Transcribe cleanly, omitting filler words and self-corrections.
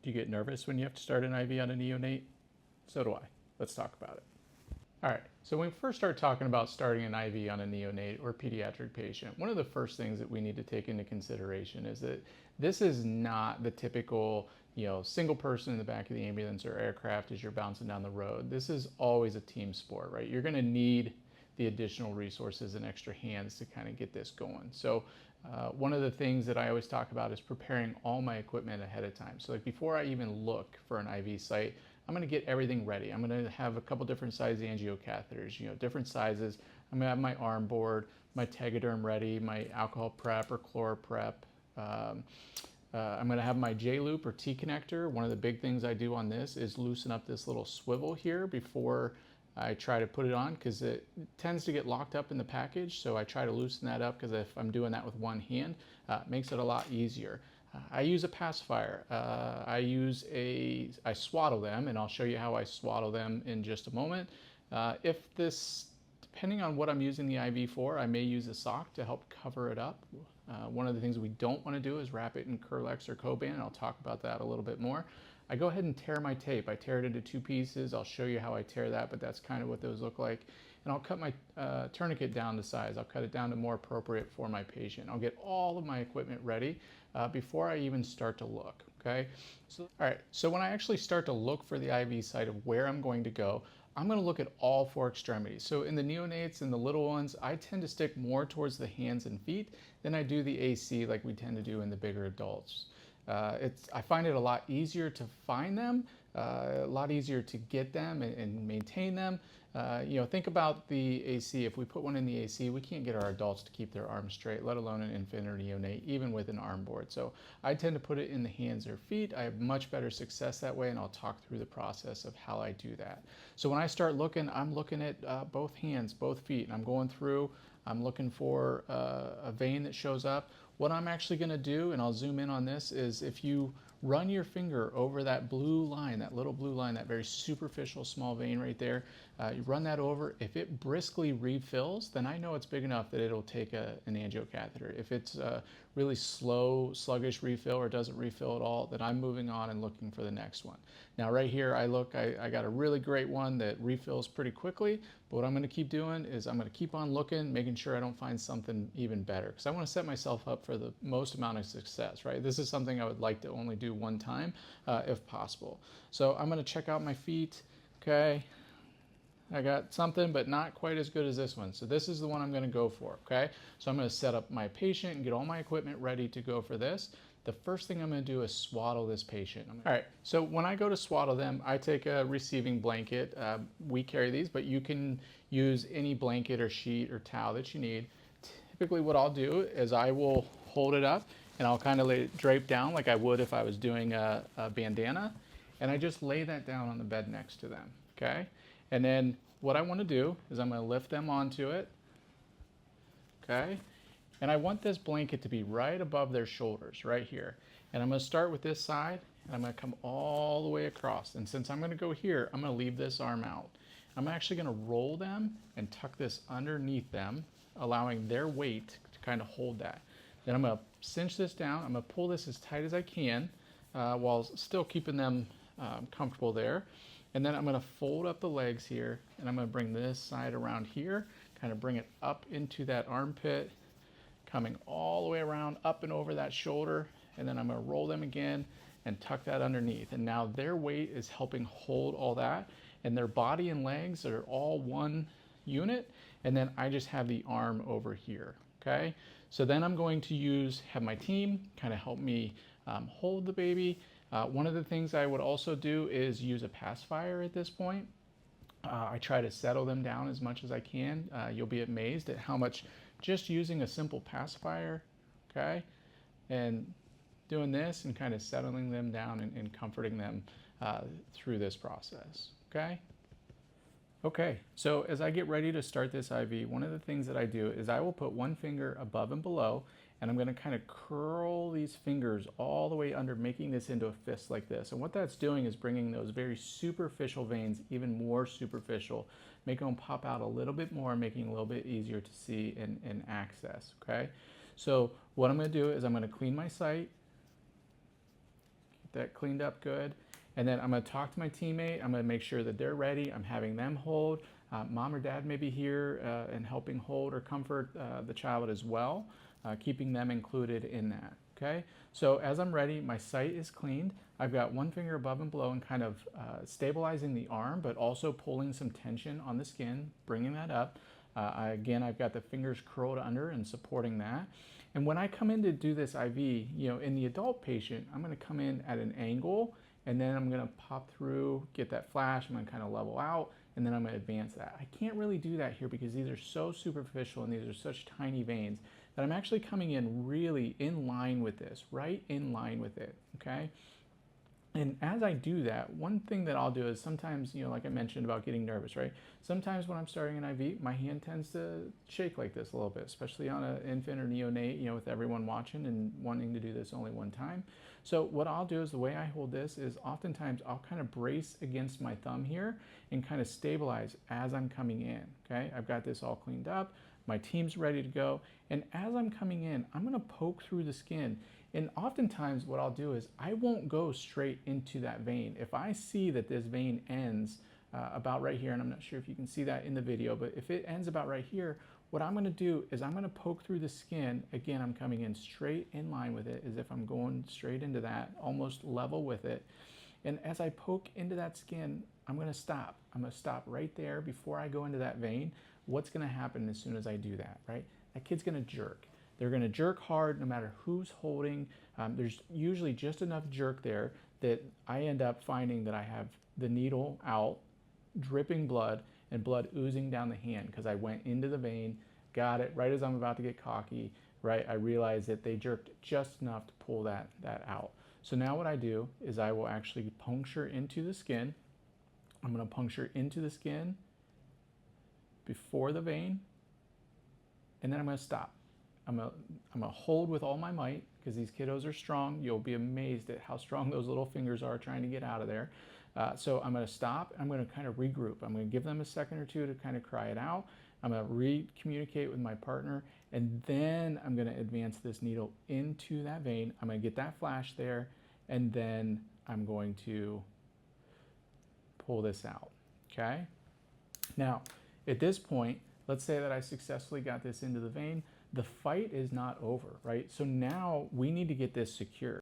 Do you get nervous when you have to start an IV on a neonate? So do I. Let's talk about it. All right, so when we first start talking about starting an IV on a neonate or pediatric patient, one of the first things that we need to take into consideration is that this is not the typical, single person in the back of the ambulance or aircraft as you're bouncing down the road. This is always a team sport, right? You're gonna need the additional resources and extra hands to kind of get this going. So one of the things that I always talk about is preparing all my equipment ahead of time. So like before I even look for an IV site, I'm going to get everything ready. I'm going to have a couple different size angio catheters, different sizes. I'm going to have my arm board, my tegaderm ready, my alcohol prep or chlor prep. I'm going to have my J-loop or T-connector. One of the big things I do on this is loosen up this little swivel here before I try to put it on, because it tends to get locked up in the package. So I try to loosen that up, because if I'm doing that with one hand, it makes it a lot easier. I use a pacifier. I swaddle them, and I'll show you how I swaddle them in just a moment. Depending on what I'm using the IV for, I may use a sock to help cover it up. One of the things we don't want to do is wrap it in Curlex or Coban, and I'll talk about that a little bit more. I go ahead and tear my tape. I tear it into two pieces. I'll show you how I tear that, but that's kind of what those look like. And I'll cut my tourniquet down to size. I'll cut it down to more appropriate for my patient. I'll get all of my equipment ready before I even start to look, okay? All right, so when I actually start to look for the IV site of where I'm going to go, I'm going to look at all four extremities. So in the neonates and the little ones, I tend to stick more towards the hands and feet than I do the AC like we tend to do in the bigger adults. I find it a lot easier to find them, a lot easier to get them and maintain them. Think about the AC. If we put one in the AC, we can't get our adults to keep their arms straight, let alone an infant or neonate, even with an arm board. So I tend to put it in the hands or feet. I have much better success that way, and I'll talk through the process of how I do that. So when I start looking, I'm looking at both hands, both feet, and I'm going through, I'm looking for a vein that shows up. What I'm actually going to do, and I'll zoom in on this, is if you run your finger over that blue line, that little blue line, that very superficial small vein right there, you run that over. If it briskly refills, then I know it's big enough that it'll take an angiocatheter. If it's a really slow, sluggish refill or doesn't refill at all, then I'm moving on and looking for the next one. Now right here, I got a really great one that refills pretty quickly, but what I'm going to keep doing is I'm going to keep on looking, making sure I don't find something even better, because I want to set myself up for the most amount of success, right? This is something I would like to only do one time if possible. So I'm going to check out my feet. Okay, I got something, but not quite as good as this one. So this is the one I'm going to go for, okay? So I'm going to set up my patient and get all my equipment ready to go for this. The first thing I'm going to do is swaddle this patient. All right, so when I go to swaddle them, I take a receiving blanket. We carry these, but you can use any blanket or sheet or towel that you need. Typically what I'll do is I will hold it up, and I'll kind of lay it drape down like I would if I was doing a bandana, and I just lay that down on the bed next to them, okay? And then what I want to do is I'm going to lift them onto it, okay? And I want this blanket to be right above their shoulders, right here. And I'm going to start with this side, and I'm going to come all the way across. And since I'm going to go here, I'm going to leave this arm out. I'm actually going to roll them and tuck this underneath them, allowing their weight to kind of hold that. Then I'm going to cinch this down. I'm going to pull this as tight as I can while still keeping them comfortable there. And then I'm going to fold up the legs here, and I'm going to bring this side around here, kind of bring it up into that armpit, coming all the way around up and over that shoulder, and then I'm going to roll them again and tuck that underneath. And now their weight is helping hold all that, and their body and legs are all one unit, and then I just have the arm over here, okay? So then I'm going to have my team kind of help me hold the baby. One of the things I would also do is use a pacifier at this point. I try to settle them down as much as I can. You'll be amazed at how much just using a simple pacifier, okay, and doing this and kind of settling them down and comforting them through this process, okay? Okay, so as I get ready to start this IV, one of the things that I do is I will put one finger above and below, and I'm going to kind of curl these fingers all the way under, making this into a fist like this. And what that's doing is bringing those very superficial veins even more superficial, making them pop out a little bit more, making it a little bit easier to see and access, okay? So what I'm going to do is I'm going to clean my site, get that cleaned up good. And then I'm gonna talk to my teammate. I'm gonna make sure that they're ready. I'm having them hold. Mom or dad may be here and helping hold or comfort the child as well, keeping them included in that, okay? So as I'm ready, my site is cleaned. I've got one finger above and below and kind of stabilizing the arm, but also pulling some tension on the skin, bringing that up. Again, I've got the fingers curled under and supporting that. And when I come in to do this IV, in the adult patient, I'm gonna come in at an angle, and then I'm gonna pop through, get that flash, I'm gonna kind of level out, and then I'm gonna advance that. I can't really do that here because these are so superficial and these are such tiny veins that I'm actually coming in really in line with this, right in line with it, okay? And as I do that, one thing that I'll do is sometimes, like I mentioned about getting nervous, right? Sometimes when I'm starting an IV, my hand tends to shake like this a little bit, especially on an infant or neonate, with everyone watching and wanting to do this only one time. So what I'll do is the way I hold this is oftentimes I'll kind of brace against my thumb here and kind of stabilize as I'm coming in, okay? I've got this all cleaned up. My team's ready to go. And as I'm coming in, I'm gonna poke through the skin. And oftentimes what I'll do is I won't go straight into that vein. If I see that this vein ends about right here, and I'm not sure if you can see that in the video, but if it ends about right here, what I'm gonna do is I'm gonna poke through the skin. Again, I'm coming in straight in line with it as if I'm going straight into that, almost level with it. And as I poke into that skin, I'm gonna stop. I'm gonna stop right there before I go into that vein. What's gonna happen as soon as I do that, right? That kid's gonna jerk. They're gonna jerk hard no matter who's holding. There's usually just enough jerk there that I end up finding that I have the needle out, dripping blood, and blood oozing down the hand because I went into the vein, got it, right as I'm about to get cocky, right? I realized that they jerked just enough to pull that out. So now what I do is I will actually puncture into the skin. I'm gonna puncture into the skin before the vein, and then I'm gonna stop. I'm gonna hold with all my might because these kiddos are strong. You'll be amazed at how strong those little fingers are trying to get out of there. So I'm gonna stop. I'm gonna kind of regroup. I'm gonna give them a second or two to kind of cry it out. I'm gonna re-communicate with my partner, and then I'm gonna advance this needle into that vein. I'm gonna get that flash there, and then I'm going to pull this out, okay? Now, at this point, let's say that I successfully got this into the vein. The fight is not over, right? So now we need to get this secure.